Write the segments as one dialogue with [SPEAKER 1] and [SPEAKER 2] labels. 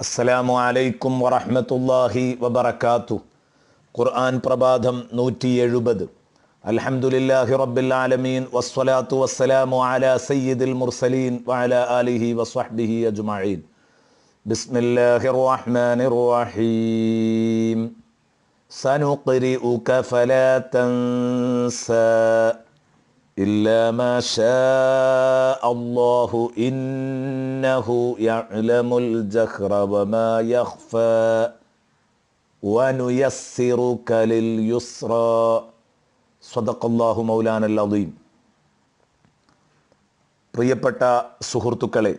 [SPEAKER 1] അസ്സലാമു അലൈക്കും വറഹ്മത്തുള്ളാഹി വബറകാതുഹു. ഖുർആൻ പ്രഭാതം 170. അൽഹംദുലില്ലാഹി റബ്ബിൽ ആലമീൻ വസ്സലാത്തു വസ്സലാമു അലാ സയ്യിദിൽ മുർസലീൻ വഅലാ ആലിഹി വസ്വഹ്ബിഹി അജ്മഈൻ. ബിസ്മില്ലാഹിർ റഹ്മാനിർ റഹീം. സനുഖ്രിഉക ഫലാ തൻസാ إلا ما شاء الله إنه يعلم الجهر وما يخفى ونيسرك لليسرى صدق الله مولانا العظيم. പ്രിയപ്പെട്ട സുഹൃത്തുക്കളെ,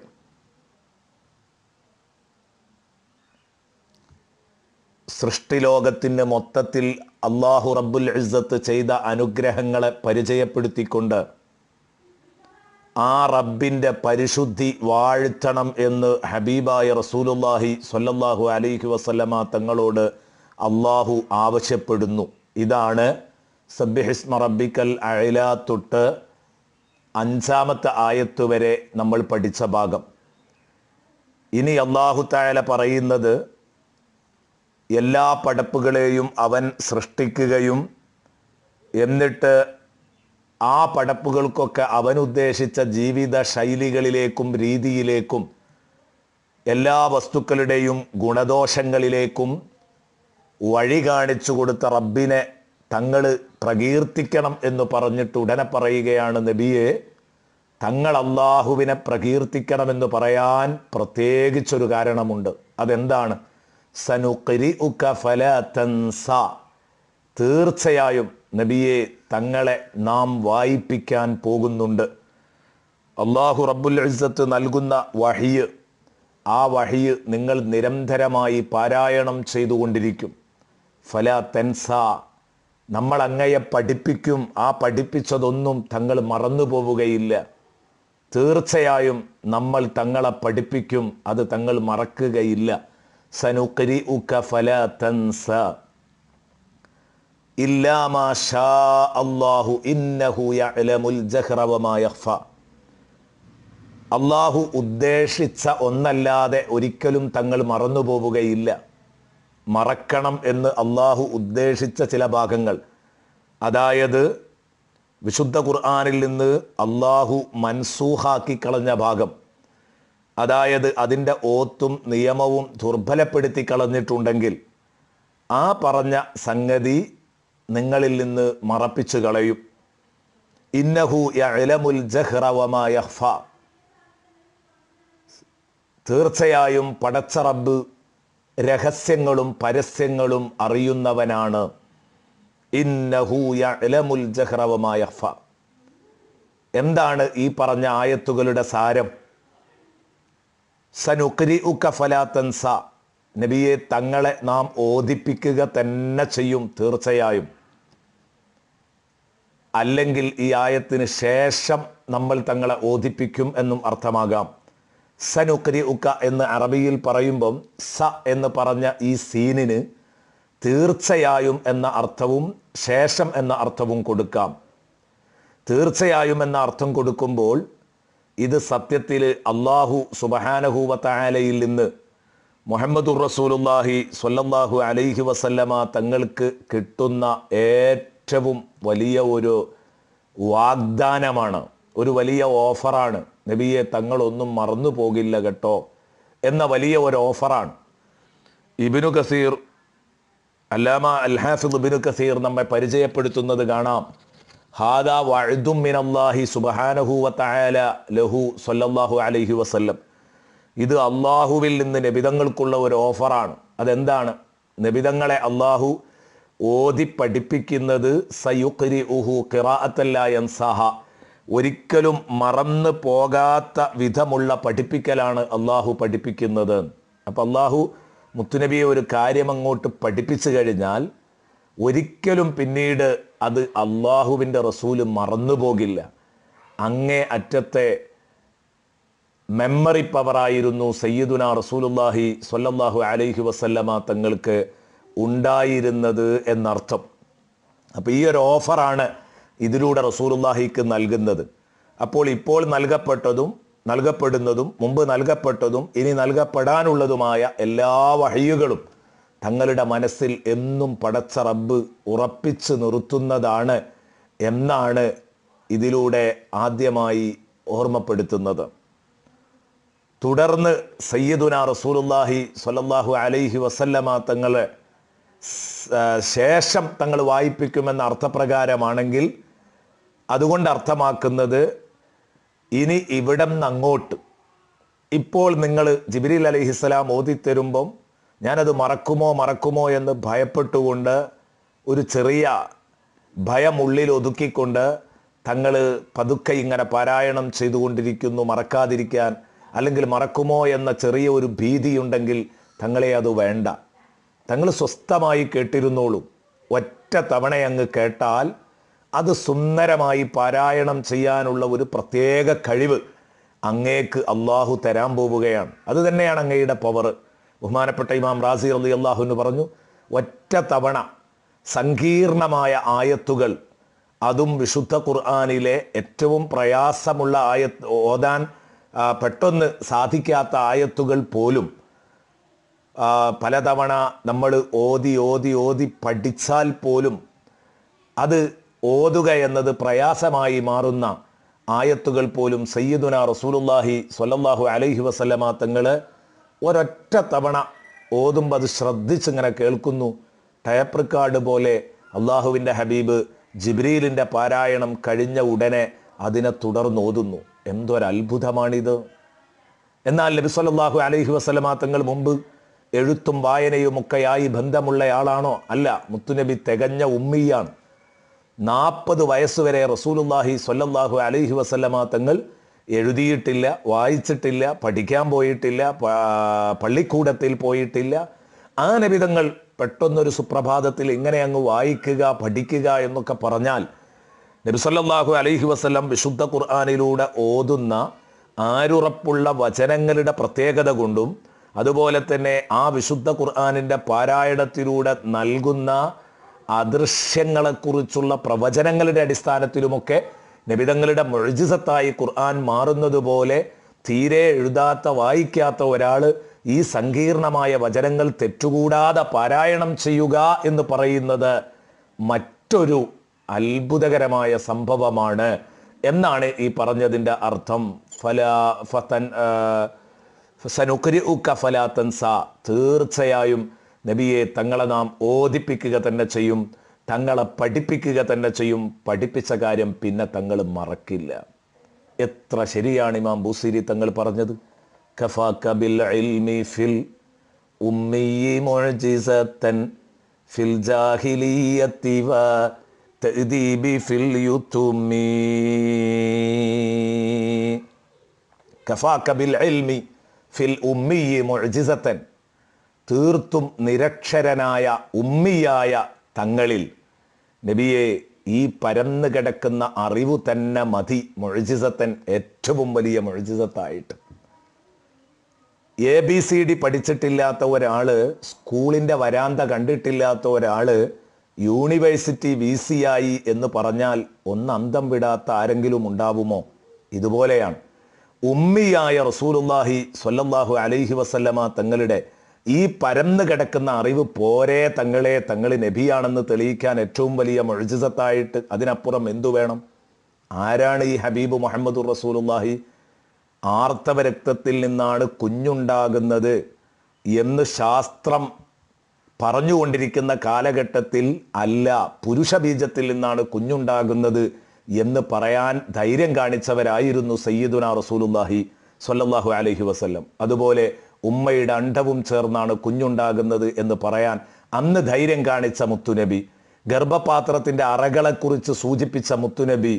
[SPEAKER 1] സൃഷ്ടിലോകത്തിന് മൊത്തത്തിൽ അള്ളാഹു റബ്ബുൽ ഇസ്സത്ത് ചെയ്ത അനുഗ്രഹങ്ങളെ പരിചയപ്പെടുത്തിക്കൊണ്ട് ആ റബ്ബിൻ്റെ പരിശുദ്ധി വാഴ്ത്തണം എന്ന് ഹബീബായ റസൂലുള്ളാഹി സ്വല്ലല്ലാഹു അലൈഹി വസല്ലമ തങ്ങളോട് അള്ളാഹു ആവശ്യപ്പെടുന്നു. ഇതാണ് സബ്ബിഹിസ്മ റബ്ബിക്കൽ അഅ്ലാ തൊട്ട് 5-ാമത്തെ ആയത്ത് വരെ നമ്മൾ പഠിച്ച ഭാഗം. ഇനി അല്ലാഹു തആല പറയുന്നത്, എല്ലാ പടപ്പുകളെയും അവൻ സൃഷ്ടിക്കുകയും എന്നിട്ട് ആ പടപ്പുകൾക്കൊക്കെ അവനുദ്ദേശിച്ച ജീവിത ശൈലികളിലേക്കും രീതിയിലേക്കും എല്ലാ വസ്തുക്കളുടെയും ഗുണദോഷങ്ങളിലേക്കും വഴി കാണിച്ചു കൊടുത്ത റബ്ബിനെ തങ്ങൾ പ്രകീർത്തിക്കണം എന്ന് പറഞ്ഞിട്ട് ഉടനെ പറയുകയാണ്, നബിയെ, തങ്ങൾ അള്ളാഹുവിനെ പ്രകീർത്തിക്കണമെന്ന് പറയാൻ പ്രത്യേകിച്ചൊരു കാരണമുണ്ട്. അതെന്താണ്? സനുഖ്രിഉക ഫലാ തൻസാ, തീർച്ചയായും നബിയെ, തങ്ങളെ നാം വായിപ്പിക്കാൻ പോകുന്നുണ്ട്. അല്ലാഹു റബ്ബുൽ ഇസ്സത്ത് നൽകുന്ന വഹിയ്, ആ വഹിയ് നിങ്ങൾ നിരന്തരമായി പാരായണം ചെയ്തുകൊണ്ടിരിക്കും. ഫലാ തൻസാ, നമ്മൾ അങ്ങയെ പഠിപ്പിക്കും, ആ പഠിപ്പിച്ചതൊന്നും തങ്ങൾ മറന്നു പോവുകയില്ല. തീർച്ചയായും നമ്മൾ തങ്ങളെ പഠിപ്പിക്കും, അത് തങ്ങൾ മറക്കുകയില്ല. സനുഖ്രിഉക ഫലാ തൻസാ ഇല്ലാ മാ ഷാ അല്ലാഹു ഇന്നഹു യഅലമുൽ ജഹ്റ വമാ യഖ്ഫാ. അല്ലാഹു ഉദ്ദേശിച്ച ഒന്നല്ലാതെ ഒരിക്കലും തങ്ങൾ മറന്നു പോവുകയില്ല. മറക്കണം എന്ന് അല്ലാഹു ഉദ്ദേശിച്ച ചില ഭാഗങ്ങൾ, അതായത് വിശുദ്ധ ഖുർആനിൽ നിന്ന് അല്ലാഹു മൻസൂഹാക്കി കളഞ്ഞ ഭാഗം, അതായത് അതിൻ്റെ ഓത്തും നിയമവും ദുർബലപ്പെടുത്തി കളഞ്ഞിട്ടുണ്ടെങ്കിൽ ആ പറഞ്ഞ സംഗതി നിങ്ങളിൽ നിന്ന് മറപ്പിച്ചു കളയും. ഇന്നഹു യഅലമുൽ ജഹ്റ വമാ യഖ്ഫാ, തീർച്ചയായും പടച്ച റബ്ബ് രഹസ്യങ്ങളും പരസ്യങ്ങളും അറിയുന്നവനാണ്. ഇന്നഹു യഅലമുൽ ജഹ്റ വമാ യഖ്ഫാ. എന്താണ് ഈ പറഞ്ഞ ആയത്തുകളുടെ സാരം? സനുഖ്രിഉക ഫലാ തൻസാ, നബിയെ, തങ്ങളെ നാം ഓദിപ്പിക്കുക തന്നെ ചെയ്യും തീർച്ചയായും. അല്ലെങ്കിൽ ഈ ആയത്തിന് ശേഷം നമ്മൾ തങ്ങളെ ഓദിപ്പിക്കും എന്നും അർത്ഥമാകാം. സനുഖ്രിഉക എന്ന് അറബിയിൽ പറയുമ്പം സ എന്ന് പറഞ്ഞ ഈ സീനിന് തീർച്ചയായും എന്ന അർത്ഥവും ശേഷം എന്ന അർത്ഥവും കൊടുക്കാം. തീർച്ചയായും എന്ന അർത്ഥം കൊടുക്കുമ്പോൾ ഇത് സത്യത്തിൽ അല്ലാഹു സുബ്ഹാനഹു വ തആലയിൽ നിന്ന് മുഹമ്മദുർ റസൂലുള്ളാഹി സ്വല്ലല്ലാഹു അലൈഹി വസല്ലമ തങ്ങൾക്ക് കിട്ടുന്ന ഏറ്റവും വലിയ ഒരു വാഗ്ദാനമാണ്, ഒരു വലിയ ഓഫറാണ്. നബിയെ, തങ്ങളൊന്നും മറന്നു പോകില്ല കേട്ടോ എന്ന വലിയ ഒരു ഓഫറാണ്. ഇബ്നു കസീർ, അല്ലാമ അൽ ഹാഫിദ് ഇബ്നു കസീർ നമ്മെ പരിചയപ്പെടുത്തുന്നത് കാണാം. ഹാദാ വഅദും മിനല്ലാഹി സുബ്ഹാനഹു വ തആല ലഹു സ്വല്ലല്ലാഹു അലൈഹി വസല്ലം. ഇത് അള്ളാഹുവിൽ നിന്ന് നബിതങ്ങൾക്കുള്ള ഒരു ഓഫറാണ്. അതെന്താണ്? നബിതങ്ങളെ അള്ളാഹു ഓതി പഠിപ്പിക്കുന്നത് സയുഖ്രിഉഹു ഖിറാഅത്തൻ ലാ യൻസാഹ, ഒരിക്കലും മറന്നു പോകാത്ത വിധമുള്ള പഠിപ്പിക്കലാണ് അള്ളാഹു പഠിപ്പിക്കുന്നത്. അപ്പം അള്ളാഹു മുത്തുനബിയെ ഒരു കാര്യം അങ്ങോട്ട് പഠിപ്പിച്ചു കഴിഞ്ഞാൽ ഒരിക്കലും പിന്നീട് അത് അള്ളാഹുവിൻ്റെ റസൂല് മറന്നു പോകില്ല. അങ്ങേ അറ്റത്തെ മെമ്മറി പവറായിരുന്നു സയ്യിദുന റസൂലുള്ളാഹി സ്വല്ലല്ലാഹു അലൈഹി വസല്ലമ തങ്ങൾക്ക് ഉണ്ടായിരുന്നത് എന്നർത്ഥം. അപ്പോൾ ഈ ഒരു ഓഫറാണ് ഇതിലൂടെ റസൂലുള്ളാഹിക്ക് നൽകുന്നത്. അപ്പോൾ ഇപ്പോൾ നൽകപ്പെട്ടതും നൽകപ്പെടുന്നതും മുമ്പ് നൽകപ്പെട്ടതും ഇനി നൽകപ്പെടാനുള്ളതുമായ എല്ലാ വഹയ്യുകളും തങ്ങളുടെ മനസ്സിൽ എന്നും പടച്ച റബ്ബ് ഉറപ്പിച്ചു നിർത്തുന്നതാണ് എന്നാണ് ഇതിലൂടെ ആദ്യമായി ഓർമ്മപ്പെടുത്തുന്നത്. തുടർന്ന് സയ്യിദുനാ റസൂലുള്ളാഹി സ്വല്ലല്ലാഹു അലൈഹി വസല്ലമ തങ്ങളെ ശേഷം തങ്ങൾ വായിപ്പിക്കുമെന്ന അർത്ഥപ്രകാരമാണെങ്കിൽ അതുകൊണ്ട് അർത്ഥമാക്കുന്നത് ഇനി ഇവിടം നിന്ന് അങ്ങോട്ട് ഇപ്പോൾ നിങ്ങൾ ജിബ്രീൽ അലൈഹിസ്സലാം ഓതിത്തരുമ്പം ഞാനത് മറക്കുമോ എന്ന് ഭയപ്പെട്ടുകൊണ്ട് ഒരു ചെറിയ ഭയം ഉള്ളിൽ ഒതുക്കിക്കൊണ്ട് തങ്ങൾ പതുക്കെ ഇങ്ങനെ പാരായണം ചെയ്തുകൊണ്ടിരിക്കുന്നു മറക്കാതിരിക്കാൻ, അല്ലെങ്കിൽ മറക്കുമോ എന്ന ചെറിയ ഒരു ഭീതിയുണ്ടെങ്കിൽ തങ്ങളെ അത് വേണ്ട. തങ്ങൾ സ്വസ്ഥമായി കേട്ടിരുന്നോളൂ. ഒറ്റ തവണ അങ്ങ് കേട്ടാൽ അത് സുന്ദരമായി പാരായണം ചെയ്യാനുള്ള ഒരു പ്രത്യേക കഴിവ് അങ്ങേക്ക് അള്ളാഹു തരാൻ പോവുകയാണ്. അത് തന്നെയാണ് അങ്ങയുടെ പവർ. ബഹുമാനപ്പെട്ട ഇമാം റാസി റളിയല്ലാഹു അൻഹു പറഞ്ഞു, ഒറ്റ തവണ സങ്കീർണമായ ആയത്തുകൾ, അതും വിശുദ്ധ ഖുർആനിലെ ഏറ്റവും പ്രയാസമുള്ള ഓതാൻ പെട്ടെന്ന് സാധിക്കാത്ത ആയത്തുകൾ പോലും പലതവണ നമ്മൾ ഓതി പഠിച്ചാൽ പോലും അത് ഓതുക എന്നത് പ്രയാസമായി മാറുന്ന ആയത്തുകൾ പോലും സയ്യിദുനാ റസൂലുള്ളാഹി സ്വല്ലല്ലാഹു അലൈഹി വസല്ലമ തങ്ങൾ ഒരൊറ്റ തവണ ഓതുമ്പോൾ അത് ശ്രദ്ധിച്ചിങ്ങനെ കേൾക്കുന്നു. ടേപ്പ് റെക്കോർഡ് പോലെ അള്ളാഹുവിൻ്റെ ഹബീബ് ജിബ്രീലിൻ്റെ പാരായണം കഴിഞ്ഞ ഉടനെ അതിനെ തുടർന്ന് ഓതുന്നു. എന്തൊരത്ഭുതമാണിത്! എന്നാൽ നബി സല്ലല്ലാഹു അലൈഹി വസല്ലമ തങ്ങൾ മുമ്പ് എഴുത്തും വായനയുമൊക്കെയായി ബന്ധമുള്ളയാളാണോ? അല്ല. മുത്തുനബി തികഞ്ഞ ഉമ്മിയാണ്. 40 വയസ്സുവരെ റസൂലുള്ളാഹി സ്വല്ലല്ലാഹു അലൈഹി വസല്ലമ തങ്ങൾ എഴുതിയിട്ടില്ല, വായിച്ചിട്ടില്ല, പഠിക്കാൻ പോയിട്ടില്ല, പള്ളിക്കൂടത്തിൽ പോയിട്ടില്ല. ആ നബി തങ്ങൾ പെട്ടെന്നൊരു സുപ്രഭാതത്തിൽ ഇങ്ങനെ അങ്ങ് വായിക്കുക, പഠിക്കുക എന്നൊക്കെ പറഞ്ഞാൽ നബി സല്ലല്ലാഹു അലൈഹി വസല്ലം വിശുദ്ധ ഖുർആനിലൂടെ ഓതുന്ന ആരുറപ്പുള്ള വചനങ്ങളുടെ പ്രത്യേകത കൊണ്ടും അതുപോലെ തന്നെ ആ വിശുദ്ധ ഖുർആനിൻ്റെ പാരായണത്തിലൂടെ നൽകുന്ന അദൃശ്യങ്ങളെക്കുറിച്ചുള്ള പ്രവചനങ്ങളുടെ അടിസ്ഥാനത്തിലുമൊക്കെ നബിതങ്ങളുടെ മുഅ്ജിസത്തായി ഖുർആൻ മാറുന്നത് പോലെ തീരെ എഴുതാത്ത വായിക്കാത്ത ഒരാൾ ഈ സങ്കീർണമായ വചനങ്ങൾ തെറ്റുകൂടാതെ പാരായണം ചെയ്യുക എന്ന് പറയുന്നത് മറ്റൊരു അത്ഭുതകരമായ സംഭവമാണ് എന്നാണ് ഈ പറഞ്ഞതിൻ്റെ അർത്ഥം. തീർച്ചയായും നബിയെ തങ്ങളെ നാം ഓദിപ്പിക്കുക തന്നെ ചെയ്യും, തങ്ങളെ പഠിപ്പിക്കുക തന്നെ ചെയ്യും. പഠിപ്പിച്ച കാര്യം പിന്നെ തങ്ങൾ മറക്കില്ല. എത്ര ശരിയാണ് ഇമാം ബൂസിരി തങ്ങൾ പറഞ്ഞത്. കഫാക ബിൽ ഇൽമി ഫിൽ ഉമ്മി മുഅ്ജിസതൻ ഫിൽ ജാഹിലിയത്തി വ തഅദീബി ഫിൽ യുതുമി. കഫാക ബിൽ ഇൽമി ഫിൽ ഉമ്മി മുഅ്ജിസതൻ, തീർത്തും നിരക്ഷരനായ ഉമ്മിയായ തങ്ങളിൽ നബിയെ ഈ പരന്നു കിടക്കുന്ന അറിവ് തന്നെ മതി മുഅ്ജിസത്തൻ, ഏറ്റവും വലിയ മുഅ്ജിസത്തായിട്ട്. ABCD പഠിച്ചിട്ടില്ലാത്ത ഒരാൾ, സ്കൂളിൻ്റെ വരാന്ത കണ്ടിട്ടില്ലാത്ത ഒരാൾ യൂണിവേഴ്സിറ്റി VC ആയി എന്ന് പറഞ്ഞാൽ ഒന്ന് അന്തം വിടാത്ത ആരെങ്കിലും ഉണ്ടാവുമോ? ഇതുപോലെയാണ് ഉമ്മിയായ റസൂലുള്ളാഹി സ്വല്ലല്ലാഹു അലൈഹി വസല്ലമ തങ്ങളുടെ ഈ പരന്നു കിടക്കുന്ന അറിവ് പോരെ തങ്ങൾ നബിയാണെന്ന് തെളിയിക്കാൻ ഏറ്റവും വലിയ മുഅ്ജിസത്തായിട്ട്. അതിനപ്പുറം എന്തു വേണം? ആരാണ് ഈ ഹബീബ് മുഹമ്മദുർ റസൂലുള്ളാഹി? ആർത്തവ രക്തത്തിൽ നിന്നാണ് കുഞ്ഞുണ്ടാകുന്നത് എന്ന് ശാസ്ത്രം പറഞ്ഞുകൊണ്ടിരിക്കുന്ന കാലഘട്ടത്തിൽ അല്ല, പുരുഷ ബീജത്തിൽ നിന്നാണ് കുഞ്ഞുണ്ടാകുന്നത് എന്ന് പറയാൻ ധൈര്യം കാണിച്ചവരായിരുന്നു സയ്യിദുനാ റസൂലുള്ളാഹി സ്വല്ലല്ലാഹു അലൈഹി വസല്ലം. അതുപോലെ ഉമ്മയുടെ അണ്ഡവും ചേർന്നാണ് കുഞ്ഞുണ്ടാകുന്നത് എന്ന് പറയാൻ അന്ന് ധൈര്യം കാണിച്ച മുത്തുനബി, ഗർഭപാത്രത്തിൻ്റെ അറകളെക്കുറിച്ച് സൂചിപ്പിച്ച മുത്തുനബി,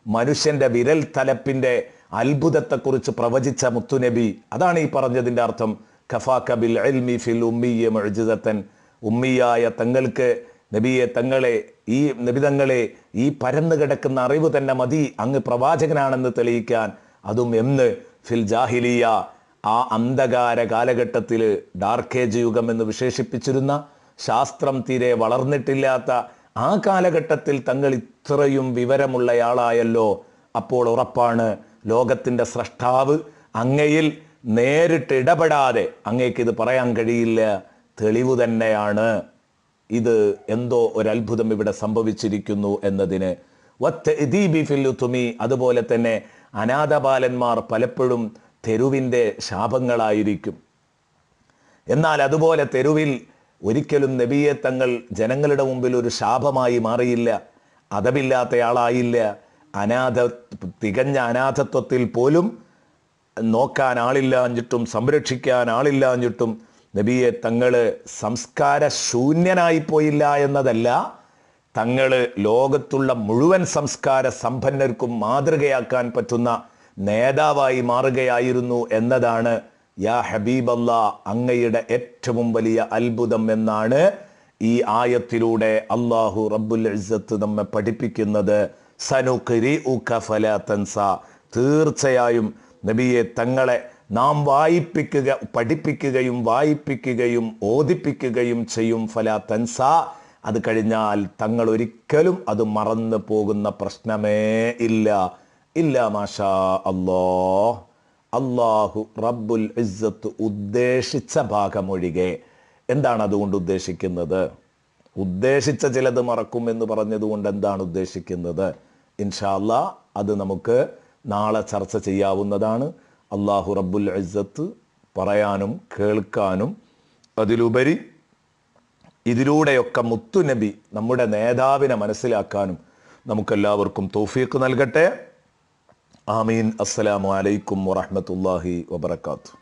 [SPEAKER 1] മനുഷ്യൻ്റെ വിരൽ തലപ്പിൻ്റെ അത്ഭുതത്തെക്കുറിച്ച് പ്രവചിച്ച മുത്തുനബി. അതാണ് ഈ പറഞ്ഞതിൻ്റെ അർത്ഥം. കഫാക ബിൽ ഇൽമി ഫിൽ ഉമ്മിയ മുഅ്ജിസതൻ, ഉമ്മിയായ തങ്ങൾക്ക് നബിയെ ഈ നബി തങ്ങളെ ഈ പരന്നു കിടക്കുന്ന അറിവ് തന്നെ മതി അങ്ങ് പ്രവാചകനാണെന്ന് തെളിയിക്കാൻ. അതും എന്ന് ഫിൽ ജാഹിലിയ, ആ അന്ധകാര കാലഘട്ടത്തിൽ, ഡാർക്ക് ഏജ് യുഗം എന്ന് വിശേഷിപ്പിച്ചിരുന്ന, ശാസ്ത്രം തീരെ വളർന്നിട്ടില്ലാത്ത ആ കാലഘട്ടത്തിൽ തങ്ങൾ ഇത്രയും വിവരമുള്ളയാളായല്ലോ. അപ്പോൾ ഉറപ്പാണ് ലോകത്തിൻ്റെ സ്രഷ്ടാവ് അങ്ങയിൽ നേരിട്ട് ഇടപെടാതെ അങ്ങേക്ക് ഇത് പറയാൻ കഴിയില്ല. തെളിവ് തന്നെയാണ് ഇത് എന്തോ ഒരത്ഭുതം ഇവിടെ സംഭവിച്ചിരിക്കുന്നു എന്നതിന്. അതുപോലെ തന്നെ അനാഥബാലന്മാർ പലപ്പോഴും തെരുവിൻ്റെ ശാപങ്ങളായിരിക്കും. എന്നാൽ അതുപോലെ തെരുവിൽ ഒരിക്കലും നബിയെ തങ്ങൾ ജനങ്ങളുടെ മുമ്പിൽ ഒരു ശാപമായി മാറിയില്ല. അതമില്ലാത്തയാളായില്ല. തികഞ്ഞ അനാഥത്വത്തിൽ പോലും നോക്കാൻ ആളില്ലാഞ്ഞിട്ടും സംരക്ഷിക്കാൻ ആളില്ലാഞ്ഞിട്ടും നബിയെ തങ്ങൾ സംസ്കാര ശൂന്യനായിപ്പോയില്ല എന്നതല്ല, തങ്ങൾ ലോകത്തുള്ള മുഴുവൻ സംസ്കാര സമ്പന്നർക്കും മാതൃകയാക്കാൻ പറ്റുന്ന നേതാവായി മാറുകയായിരുന്നു എന്നതാണ് യാ ഹബീബല്ലാ അങ്ങയുടെ ഏറ്റവും വലിയ അത്ഭുതം എന്നാണ് ഈ ആയത്തിലൂടെ അല്ലാഹു റബ്ബുൽ ഇസ്സത്ത് നമ്മെ പഠിപ്പിക്കുന്നത്. സനുഖ്രിഉക ഫലാ തൻസ, തീർച്ചയായും നബിയെ തങ്ങളെ നാം പഠിപ്പിക്കുകയും വായിപ്പിക്കുകയും ഓദിപ്പിക്കുകയും ചെയ്യും. ഫലാ തൻസ, അത് കഴിഞ്ഞാൽ തങ്ങൾ ഒരിക്കലും അത് മറന്നു പോകുന്ന പ്രശ്നമേ ഇല്ല. ഇല്ല മാഷാ അല്ലാഹ്, അല്ലാഹു റബ്ബുൽ ഇസ്സത്ത് ഉദ്ദേശിച്ച ഭാഗമൊഴികെ. എന്താണ് അതുകൊണ്ട് ഉദ്ദേശിക്കുന്നത്? ഉദ്ദേശിച്ച ചിലത് മറക്കും എന്ന് പറഞ്ഞതുകൊണ്ട് എന്താണ് ഉദ്ദേശിക്കുന്നത്? ഇൻഷാ അല്ലാഹ് അത് നമുക്ക് നാളെ ചർച്ച ചെയ്യാവുന്നതാണ്. അല്ലാഹു റബ്ബുൽ ഇസ്സത്ത് പറയാനും കേൾക്കാനും അതിലുപരി ഇതിലൂടെയൊക്കെ മുത്തുനബി നമ്മുടെ നേതാവിനെ മനസ്സിലാക്കാനും നമുക്കെല്ലാവർക്കും തൗഫീഖ് നൽകട്ടെ. ആമീൻ. അസ്സലാമു അലൈക്കും വറഹ്മത്തുള്ളാഹി വബറകാതുഹു.